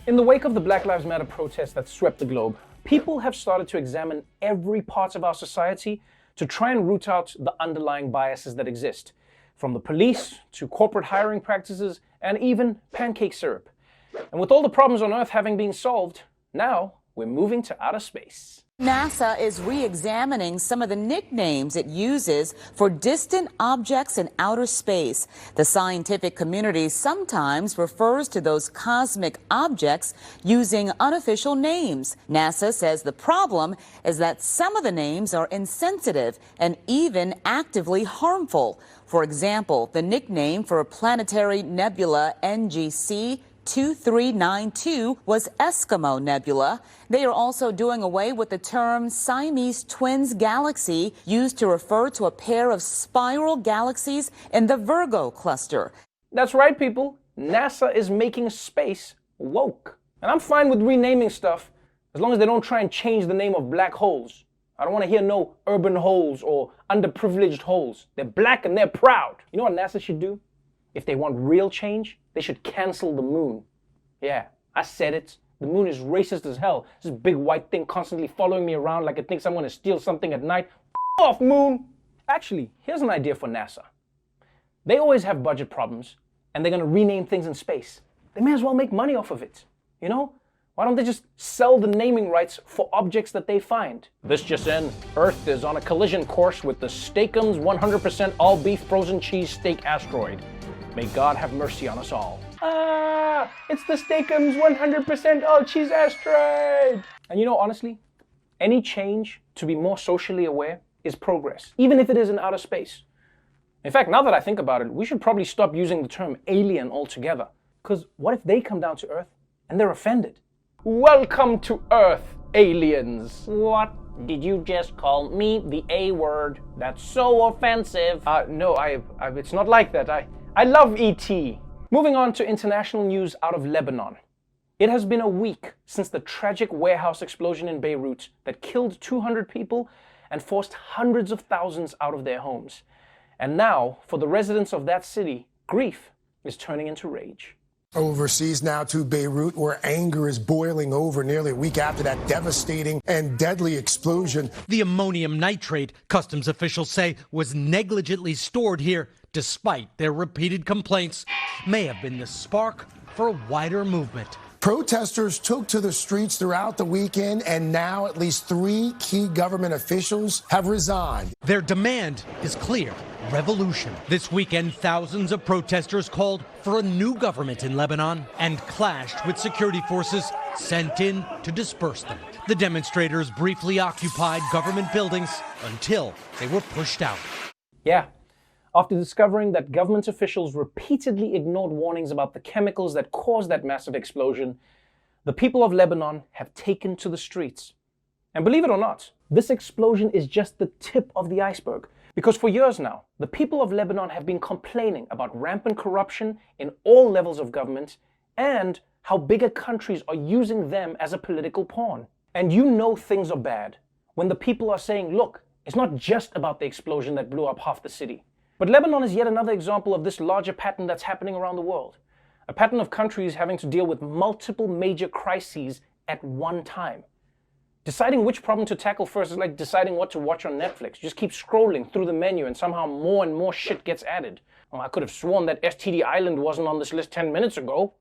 In the wake of the Black Lives Matter protests that swept the globe, people have started to examine every part of our society to try and root out the underlying biases that exist, from the police to corporate hiring practices and even pancake syrup. And with all the problems on Earth having been solved, now we're moving to outer space. NASA is re-examining some of the nicknames it uses for distant objects in outer space. The scientific community sometimes refers to those cosmic objects using unofficial names. NASA says the problem is that some of the names are insensitive and even actively harmful. For example, the nickname for a planetary nebula NGC 2392 was Eskimo Nebula. They are also doing away with the term Siamese Twins Galaxy, used to refer to a pair of spiral galaxies in the Virgo cluster. That's right, people. NASA is making space woke. And I'm fine with renaming stuff as long as they don't try and change the name of black holes. I don't want to hear no urban holes or underprivileged holes. They're black and they're proud. You know what NASA should do? If they want real change, they should cancel the moon. Yeah, I said it. The moon is racist as hell. This big white thing constantly following me around like it thinks I'm going to steal something at night. F off, moon! Actually, here's an idea for NASA. They always have budget problems, and they're going to rename things in space. They may as well make money off of it, you know? Why don't they just sell the naming rights for objects that they find? This just in, Earth is on a collision course with the Steakums 100% all-beef frozen cheese steak asteroid. May God have mercy on us all. Ah, it's the Steakums 100% all-cheese asteroid! And you know, honestly, any change to be more socially aware is progress, even if it is in outer space. In fact, now that I think about it, we should probably stop using the term alien altogether. Because what if they come down to Earth and they're offended? Welcome to Earth, aliens! What? Did you just call me the A word? That's so offensive. No, it's not like that. I love E.T. Moving on to international news out of Lebanon. It has been a week since the tragic warehouse explosion in Beirut that killed 200 people and forced hundreds of thousands out of their homes. And now, for the residents of that city, grief is turning into rage. Overseas now to Beirut, where anger is boiling over nearly a week after that devastating and deadly explosion. The ammonium nitrate, customs officials say, was negligently stored here, despite their repeated complaints, may have been the spark for a wider movement. Protesters took to the streets throughout the weekend, and now at least 3 key government officials have resigned. Their demand is clear: revolution. This weekend, thousands of protesters called for a new government in Lebanon and clashed with security forces sent in to disperse them. The demonstrators briefly occupied government buildings until they were pushed out. Yeah. After discovering that government officials repeatedly ignored warnings about the chemicals that caused that massive explosion, the people of Lebanon have taken to the streets. And believe it or not, this explosion is just the tip of the iceberg. Because for years now, the people of Lebanon have been complaining about rampant corruption in all levels of government and how bigger countries are using them as a political pawn. And you know things are bad when the people are saying, look, it's not just about the explosion that blew up half the city. But Lebanon is yet another example of this larger pattern that's happening around the world. A pattern of countries having to deal with multiple major crises at one time. Deciding which problem to tackle first is like deciding what to watch on Netflix. Just keep scrolling through the menu and somehow more and more shit gets added. Well, I could have sworn that STD Island wasn't on this list 10 minutes ago.